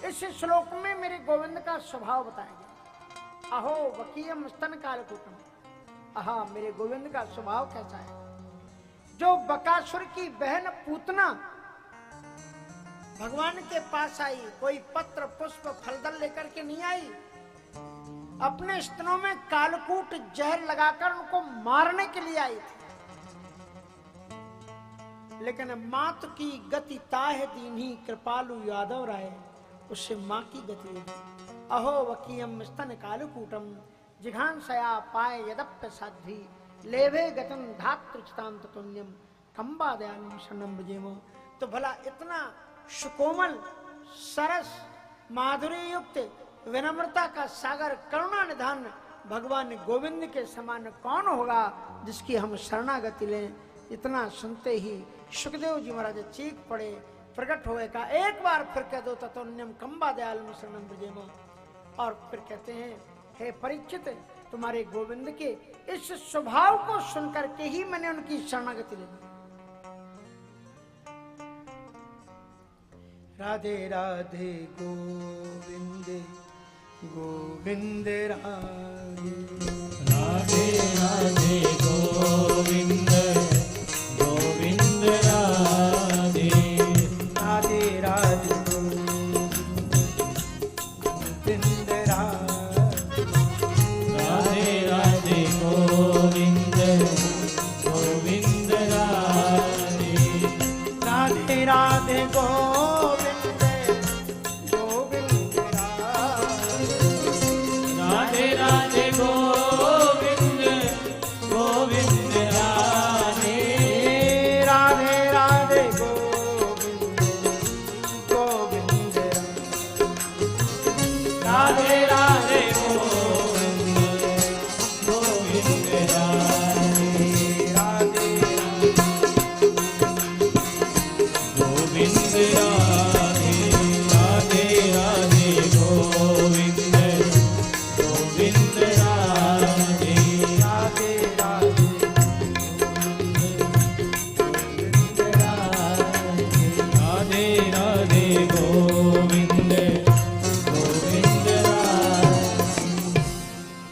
इस श्लोक में मेरे गोविंद का स्वभाव बताया गया। अहो वकीयम स्तन कालकूटम, आहा मेरे गोविंद का स्वभाव कैसा है। जो बकासुर की बहन पूतना भगवान के पास आई, कोई पत्र पुष्प फलदल लेकर के नहीं आई, अपने स्तनों में कालकूट जहर लगाकर उनको मारने के लिए आई थी। लेकिन मात की गति ताह दीन्ही कृपालु यादव राय, उससे मां की गति लगी। अहो वकीयम स्तन कालकूटम जिघांसया पाए यदप्य साध्वी लेवे गतम धातृचिताम ततुल्यम कंबा दयालु शरणम भजेमो। तो भला इतना सुकोमल सरस माधुर्य युक्त विनम्रता का सागर करुणा निधान भगवान गोविंद के समान कौन होगा जिसकी हम शरणागति लें। इतना सुनते ही सुखदेव जी महाराज चीख पड़े, प्रकट होए का एक बार फिर कह दो ततोन्यम कंबा दयालु शरणम भजेमो। और फिर कहते हैं, हे परीक्षित, तुम्हारे गोविंद के इस स्वभाव को सुनकर के ही मैंने उनकी शरणागति ले ली। राधे राधे गोविंद गोविंद राधे, राधे राधे गोविंद गोविंद राधे, राधे राधे गोविंद राधे राधे गोविंद गोविंद राधे, राधे राधे गोविंद राधे राधे गोविंद गोविंद राधे, राधे राधे गोविंद गोविंद राधे राधे गोविंद गोविंद राधे, राधे गोविंद राधे, राधे राधे गोविंद गोविंद राधे, राधे राधे राधे राधे गोविंद गोविंद राधे।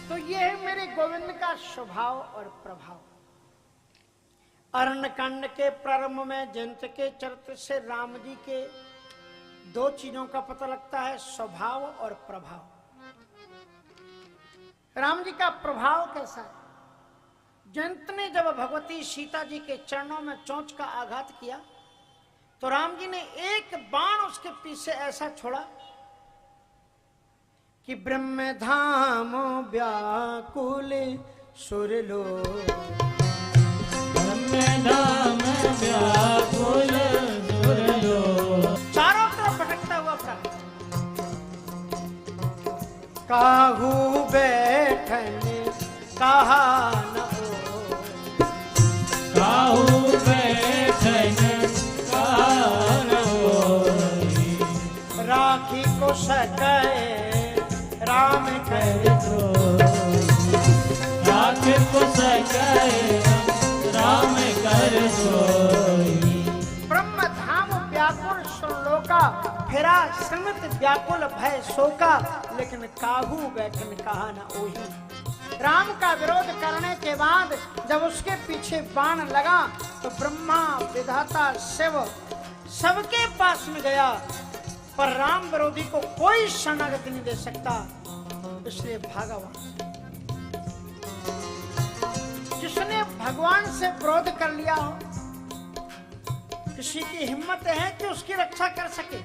तो ये है मेरे गोविंद का स्वभाव और प्रभाव। अरण्यकांड के प्रारंभ में जयंत के चरित्र से राम जी के दो चीजों का पता लगता है, स्वभाव और प्रभाव। राम जी का प्रभाव कैसा है। जयंत ने जब भगवती सीता जी के चरणों में चोंच का आघात किया तो राम जी ने एक बाण उसके पीछे ऐसा छोड़ा कि ब्रह्म धाम व्याकुल सुरलो, ब्रह्म धाम व्याकुल सुरलो, चारों तरफ भटकता हुआ प्राप्त। काहू बैठन कहा न हो, काहू बैठन कान होई, राखी को सके राम कर तो राख को सके राम कर सोई, ब्रह्म धाम व्याकुल सुरलोका, फिरा श्रमित व्याकुल भय शोका, लेकिन काहू बैठन कहा न ओही। राम का विरोध करने के बाद जब उसके पीछे बाण लगा तो ब्रह्मा विधाता शिव सबके पास में गया, पर राम विरोधी को कोई शरणागति नहीं दे सकता, इसलिए भागा वहां। जिसने भगवान से विरोध कर लिया हो, किसी की हिम्मत है कि उसकी रक्षा कर सके?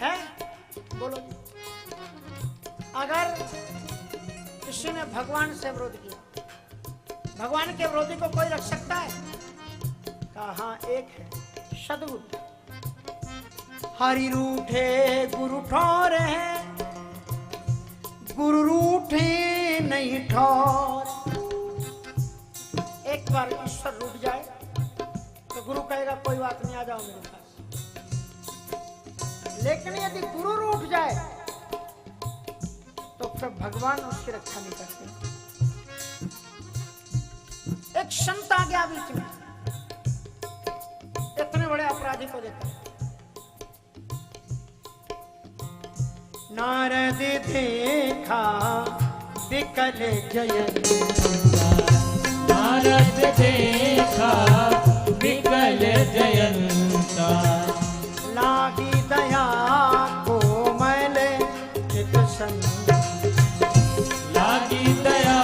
है? बोलो। अगर किसी ने भगवान से विरोध किया, भगवान के विरोधी को कोई रख सकता है? कहा एक है, सद्गुरु। हरि रूठे गुरु ठौर है, गुरु रूठे नहीं ठौर। एक बार ईश्वर रूठ जाए तो गुरु कहेगा कोई बात नहीं, आ जाओ मेरे पास। लेकिन यदि गुरु रूठ जाए तो फिर भगवान उसकी रक्षा नहीं करते। एक संत आ गया बीच में, इतने बड़े अपराधी को देखा, नारद देखा विकल जयंता, नारद देखा विकल जयंता, लागी दया कोमल चित संता, लागी दया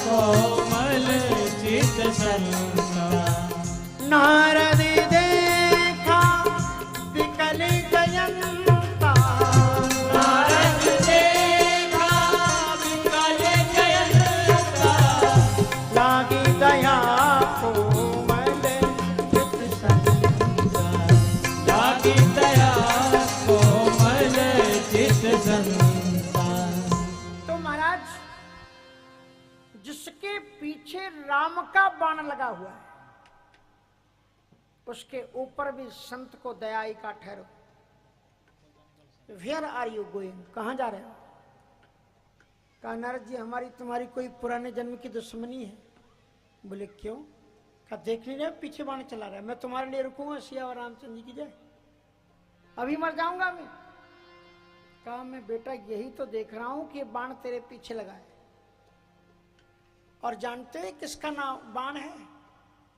कोमल चित संता। नारद देखा विकल जयंता, नारद देखा विकल जयंता, लागी दया कोमल चित संता, लागी दया कोमल चित संता। तो महाराज जिसके पीछे राम का बाण लगा हुआ है उसके ऊपर भी संत को दयाई का ठहरो। वेयर आर यू गोइंग, कहां जा रहे हो? कहा नारद जी हमारी तुम्हारी कोई पुराने जन्म की दुश्मनी है। बोले क्यों? कहा देख नहीं रहे पीछे बाण चला रहा है, मैं तुम्हारे लिए रुकूंगा सिया और रामचंद्र जी की जय, अभी मर जाऊंगा मैं। कहा मैं बेटा यही तो देख रहा हूं कि बाण तेरे पीछे लगा है। और जानते हैं किसका नाम बाण है?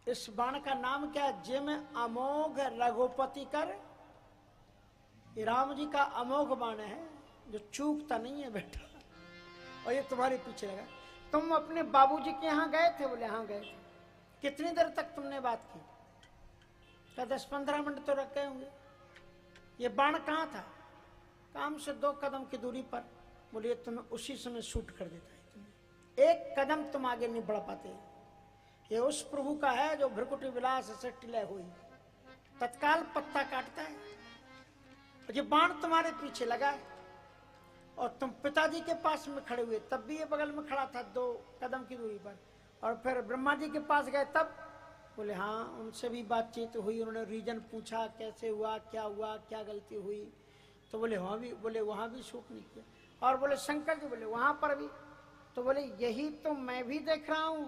इस बाण का नाम क्या है? जे में अमोघ रघुपति कर, ये राम जी का अमोघ बाण है जो चूकता नहीं है बेटा। और ये तुम्हारे पीछे लगा। तुम अपने बाबूजी के यहाँ गए थे? बोले हाँ गए थे। कितनी देर तक तुमने बात की? क्या 10-15 मिनट तो रख गए होंगे। ये बाण कहाँ था? काम से 2 कदम की दूरी पर। बोले तुम्हें उसी समय शूट कर देता है, एक कदम तुम आगे नहीं बढ़ पाते। ये उस प्रभु का है जो भ्रकुटी विलास से टिलय हुई, तत्काल पत्ता काटता है। ये बाण तुम्हारे पीछे लगा है और तुम पिताजी के पास में खड़े हुए, तब भी ये बगल में खड़ा था 2 कदम की दूरी पर। और फिर ब्रह्मा जी के पास गए तब? बोले हाँ, उनसे भी बातचीत हुई, उन्होंने रीजन पूछा कैसे हुआ, क्या गलती हुई। तो बोले वहां भी शूट नहीं किया। और बोले शंकर जी? बोले वहां पर भी। तो बोले यही तो मैं भी देख रहा हूं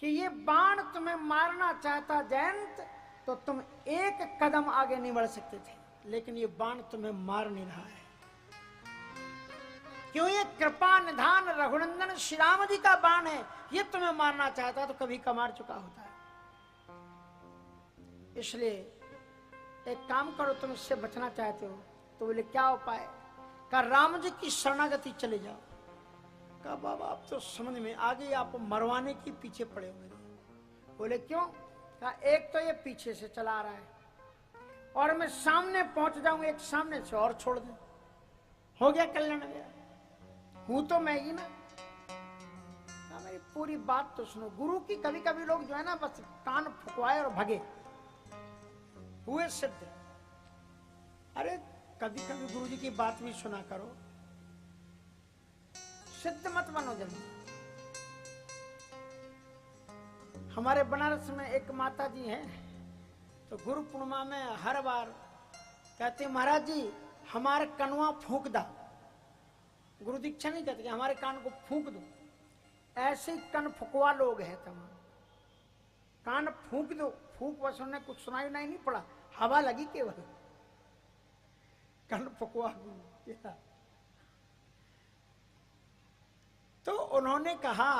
कि ये बाण तुम्हें मारना चाहता जयंत, तो तुम 1 कदम आगे नहीं बढ़ सकते थे, लेकिन ये बाण तुम्हें मार नहीं रहा है। क्यों? ये कृपा निधान रघुनंदन श्री राम जी का बाण है। ये तुम्हें मारना चाहता तो कभी का मार चुका होता है। इसलिए एक काम करो, तुम इससे बचना चाहते हो तो बोले क्या उपाय? कहा राम जी की शरणागति चले जाओ। कहा बाबा आप तो समझ में आ गई, आप मरवाने के पीछे पड़े हुए। बोले क्यों? कहा एक तो ये पीछे से चला रहा है और मैं सामने पहुंच जाऊं, एक सामने से और छोड़ दे, हो गया कल्याण मेरा। हूं तो मैं ही ना। कहा मेरी पूरी बात तो सुनो। गुरु की कभी कभी लोग जो है ना बस कान फुकवाए और भगे, हुए सिद्ध। अरे कभी कभी गुरु जी की बात भी सुना करो, सिद्ध मत बनो जल्दी। हमारे बनारस में एक माता जी हैं, तो गुरु पूर्णिमा में हर बार कहते महाराज जी हमारे कनवा फूंक दा। गुरु दीक्षा नहीं कहते कि हमारे कान को फूंक दो, ऐसे कन फुकवा लोग हैं तमाम। कान फूंक दो, फूंक बस उन्हें कुछ सुनाई नहीं पड़ा, हवा लगी केवल, कन फुकवा। तो उन्होंने कहा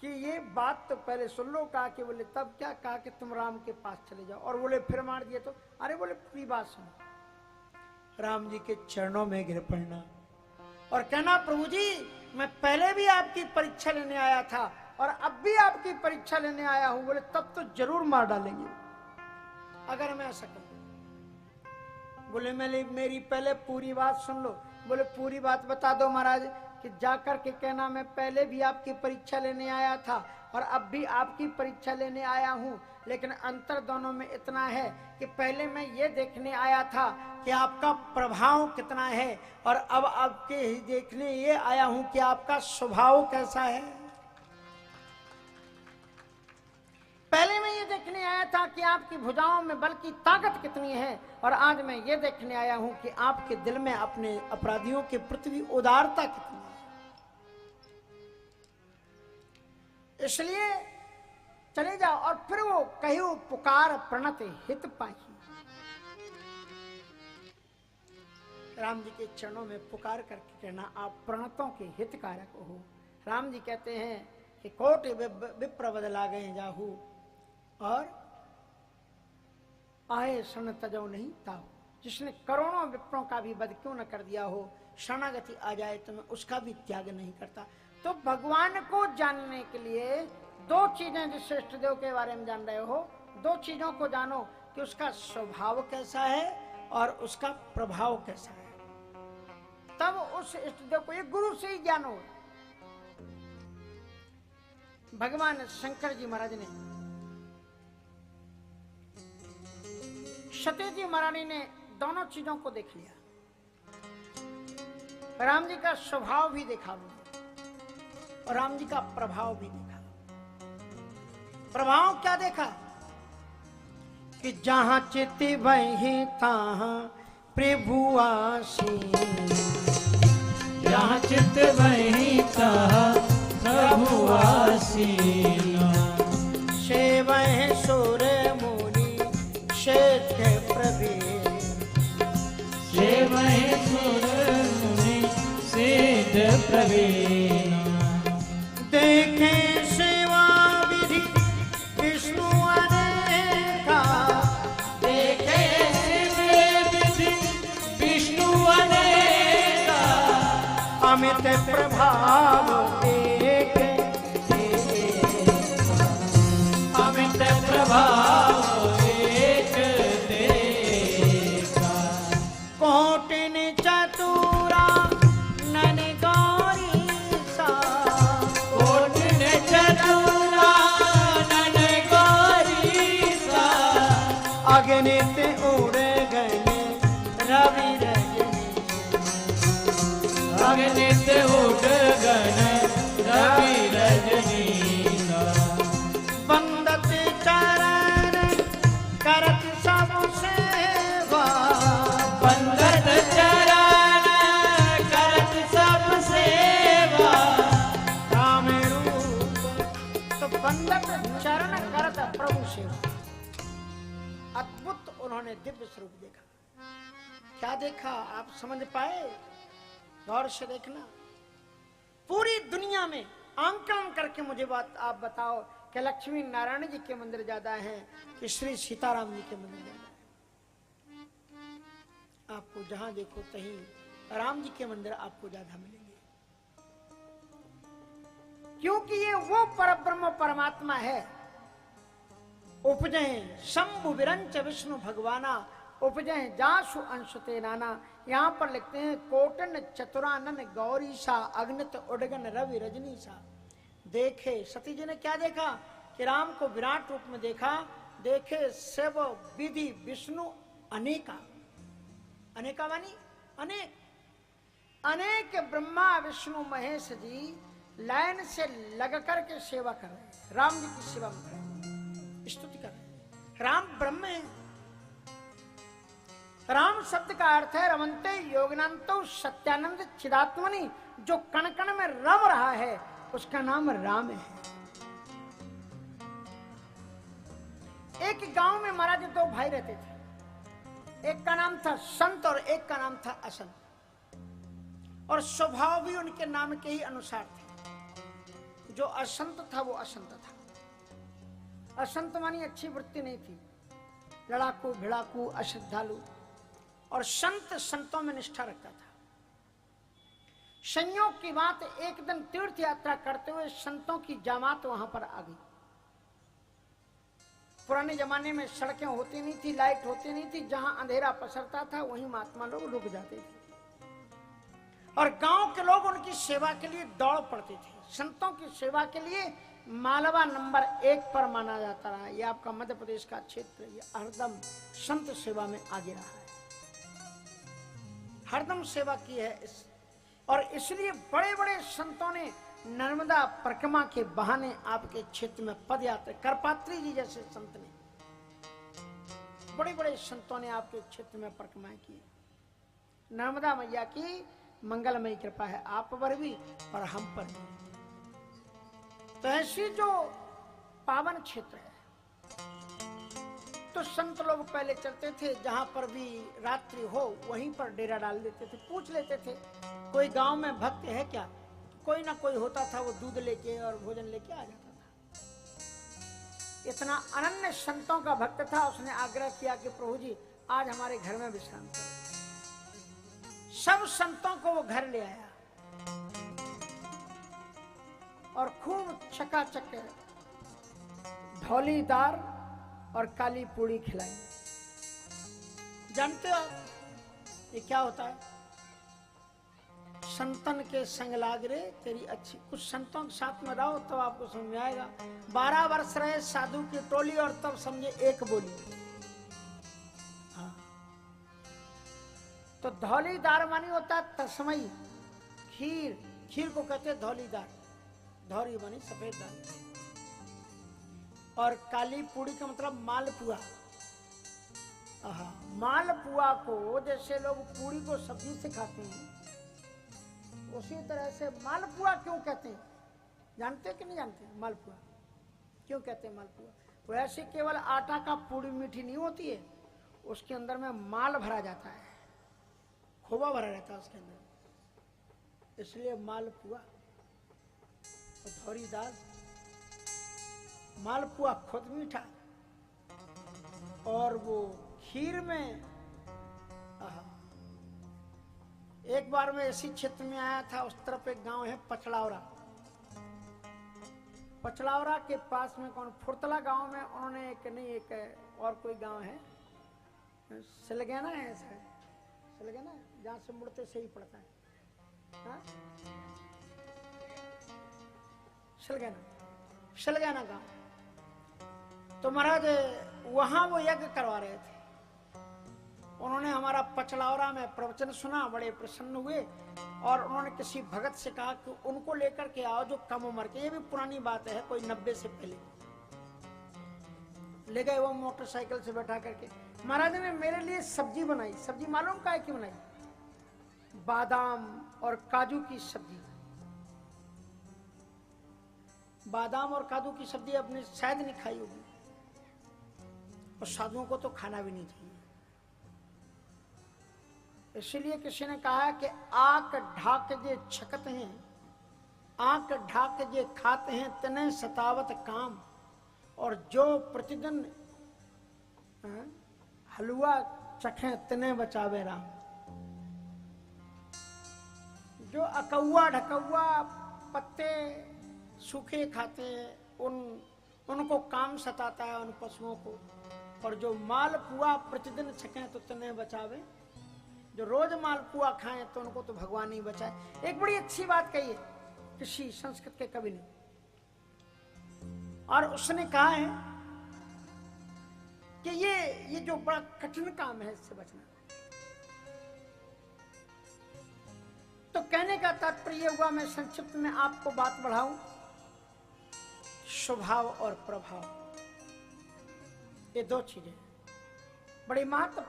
कि ये बात तो पहले सुन लो। कहा कि बोले तब क्या? कहा कि तुम राम के पास चले जाओ। और बोले फिर मार दिए तो? अरे बोले पूरी बात सुनो, राम जी के चरणों में गिर पड़ना और कहना प्रभु जी मैं पहले भी आपकी परीक्षा लेने आया था और अब भी आपकी परीक्षा लेने आया हूं। बोले तब तो जरूर मार डालेंगे अगर मैं ऐसा कहूं। बोले मेरी पहले पूरी बात सुन लो। बोले पूरी बात बता दो महाराज। कि जाकर के कहना मैं पहले भी आपकी परीक्षा लेने आया था और अब भी आपकी परीक्षा लेने आया हूं, लेकिन अंतर दोनों में इतना है कि पहले मैं ये देखने आया था कि आपका प्रभाव कितना है और अब आपके ही देखने ये आया हूं कि आपका स्वभाव कैसा है। पहले मैं ये देखने आया था कि आपकी भुजाओं में बल की ताकत कितनी है और आज मैं ये देखने आया हूं कि आपके दिल में अपने अपराधियों के प्रति भी उदारता कितनी है। इसलिए चले जाओ। और फिर वो कहो पुकार प्रणत हित पाही। राम जी के चरणों में पुकार करके कहना, आप प्रणतों के हितकारक हो। राम जी कहते हैं कि कोटि विप्र बदला गए जाहू, और आए शरण तजो नहीं ताऊ। जिसने करोड़ों विप्रों का भी वध क्यों न कर दिया हो, शरणागति आ जाए तो मैं उसका भी त्याग नहीं करता। तो भगवान को जानने के लिए दो चीजें, जिस इष्ट देव के बारे में जान रहे हो, दो चीजों को जानो कि उसका स्वभाव कैसा है और उसका प्रभाव कैसा है, तब उस इष्ट देव को, एक गुरु से ही ज्ञान हो। भगवान शंकर जी महाराज ने, सती जी महारानी ने दोनों चीजों को देख लिया। राम जी का स्वभाव भी देखा और राम जी का प्रभाव भी देखा। प्रभाव क्या देखा कि जहां चित वही तहां प्रभु आसीन, जहाँ चित वहीं तहाँ प्रभु आसीन। सेवह सुर मुनि शेख प्रवीण, सेवहि सुर मुनि सिद्ध प्रवीण। देखे सेवा विधि विष्णु अनेका, देखे विधि विष्णु अनेका। अमित प्रभाव एक, अमित प्रभाव एक देखा। कोटिन चतुरा नन गौरी सा, कोटिन चतुरा नन गौरी सा। अगणित उड़ गए रवि रजनी, अगणित उठ गण रवि रजनीना। वंदत चरण करत सब सेवा, वंदत चरण करत सब सेवा। राम रूप। तो वंदत चरण करत प्रभु सेवा, अद्भुत उन्होंने दिव्य स्वरूप देखा। क्या देखा आप समझ पाए? गौर से देखना। पूरी दुनिया में आंकलन करके मुझे बात आप बताओ कि लक्ष्मी नारायण जी के मंदिर ज्यादा हैं कि श्री सीताराम जी के मंदिर ज्यादा है? आपको जहां देखो कहीं राम जी के मंदिर आपको ज्यादा मिलेंगे, क्योंकि ये वो परब्रह्म परमात्मा है। उपजय शंभु विरंच विष्णु भगवाना, उपजय जासु अंशते नाना। यहाँ पर लिखते हैं कोटन चतुरानन गौरी सा, अग्नित उडगन रवि रजनी सा। देखे सती जी ने क्या देखा कि राम को विराट रूप में देखा। देखे शिव विधि विष्णु अनेका, अनेका मानी अनेक, अनेक ब्रह्मा विष्णु महेश जी लाइन से लग करके सेवा कर रहे हैं, राम जी की सेवा में कर रहे हैं, स्तुति कर रहे हैं। राम ब्रह्म है। राम शब्द का अर्थ है रमन्ते योगनांतो सत्यानंद चिदात्मनि। जो कण कण में रम रहा है उसका नाम राम है। एक गांव में महाराज दो भाई रहते थे, एक का नाम था संत और एक का नाम था असंत, और स्वभाव भी उनके नाम के ही अनुसार थे। जो असंत था वो असंत था। असंत मानी अच्छी वृत्ति नहीं थी, लड़ाकू भिड़ाकू अश्रद्धालु, और संत संतों में निष्ठा रखता था। संयोग की बात, एक दिन तीर्थ यात्रा करते हुए संतों की जमात वहां पर आ गई। पुराने जमाने में सड़कें होती नहीं थी, लाइट होती नहीं थी, जहां अंधेरा पसरता था वहीं महात्मा लोग रुक जाते थे, और गांव के लोग उनकी सेवा के लिए दौड़ पड़ते थे। संतों की सेवा के लिए मालवा नंबर 1 पर माना जाता रहा। यह आपका मध्य प्रदेश का क्षेत्र, ये हरदम संत सेवा में आगे रहा है, हरदम सेवा की है। और इसलिए बड़े बड़े संतों ने नर्मदा परिक्रमा के बहाने आपके क्षेत्र में पद यात्रा, करपात्री जी जैसे संत ने, बड़े बड़े संतों ने आपके क्षेत्र में परिक्रमाएं की। नर्मदा मैया की मंगलमयी कृपा है आप पर भी और हम पर भी। तो ऐसी जो पावन क्षेत्र है, तो तो संत लोग पहले चलते थे, जहां पर भी रात्रि हो वहीं पर डेरा डाल देते थे, पूछ लेते थे कोई गांव में भक्त है क्या। कोई ना कोई होता था, वो दूध लेके और भोजन लेके आ जाता था। इतना अनन्य संतों का भक्त था, उसने आग्रह किया कि प्रभु जी आज हमारे घर में विश्राम करो। सब संतों को वो घर ले आया और खूब चकाचक धौलीदार और काली पूड़ी खिलाई। जानते हो आप ये क्या होता है? संतन के संग लाग रे तेरी अच्छी। कुछ संतों के साथ में रहो तो आपको समझ में आएगा। 12 वर्ष रहे साधु की टोली और तब समझे एक बोली। हाँ। तो धौलीदार मानी होता है तस्मई खीर। खीर को कहते हैं धौलीदार। धौरी मानी सफेद दाल। और काली पूड़ी का मतलब मालपुआ। मालपुआ को जैसे लोग पूड़ी को सब्जी से खाते हैं, उसी तरह से मालपुआ क्यों कहते हैं? जानते कि नहीं जानते? मालपुआ क्यों कहते हैं? मालपुआ वैसे केवल आटा का पूड़ी मीठी नहीं होती है, उसके अंदर में माल भरा जाता है, खोवा भरा रहता है उसके अंदर, इसलिए मालपुआ। और धौरी दाल, मालपुआ खुद मीठा और वो खीर में। एक बार मैं इसी क्षेत्र में आया था, उस तरफ एक गांव है पचड़ावरा। पचड़ावरा के पास में कौन फुरतला गांव में उन्होंने एक और कोई गांव है, सिलगैना है ऐसा, सिलगैना जहां से मुड़ते से ही पड़ता है। हाँ? सिलगैना गांव। तो महाराज वहां वो यज्ञ करवा रहे थे। उन्होंने हमारा पचड़ावरा में प्रवचन सुना, बड़े प्रसन्न हुए और उन्होंने किसी भगत से कहा कि उनको लेकर के आओ जो कम उम्र के। ये भी पुरानी बात है, कोई 90 से पहले। ले गए वो मोटरसाइकिल से बैठा करके। महाराज ने मेरे लिए सब्जी बनाई। सब्जी मालूम का है कि बनाई? बादाम और काजू की सब्जी। बादाम और काजू की सब्जी आपने शायद नहीं खाई होगी, और साधुओं को तो खाना भी नहीं चाहिए। इसलिए किसी ने कहा है कि आंख ढाक जे छकत हैं, आंख ढाक जे खाते हैं, तने सतावत काम। और जो प्रतिदिन हलवा चखे तने बचावे राम। जो अकौआ ढकौआ पत्ते सूखे खाते हैं, उनको काम सताता है, उन पशुओं को। और जो मालपुआ प्रतिदिन छके तो तने बचावे। जो रोज मालपुआ खाएं तो उनको तो भगवान ही बचाए। एक बड़ी अच्छी बात कही है किसी संस्कृत के कवि ने, और उसने कहा है कि ये जो बड़ा कठिन काम है, इससे बचना। तो कहने का तात्पर्य हुआ, मैं संक्षिप्त में आपको बात बढ़ाऊं, स्वभाव और प्रभाव, ये दो चीजें बड़ी महत्वपूर्ण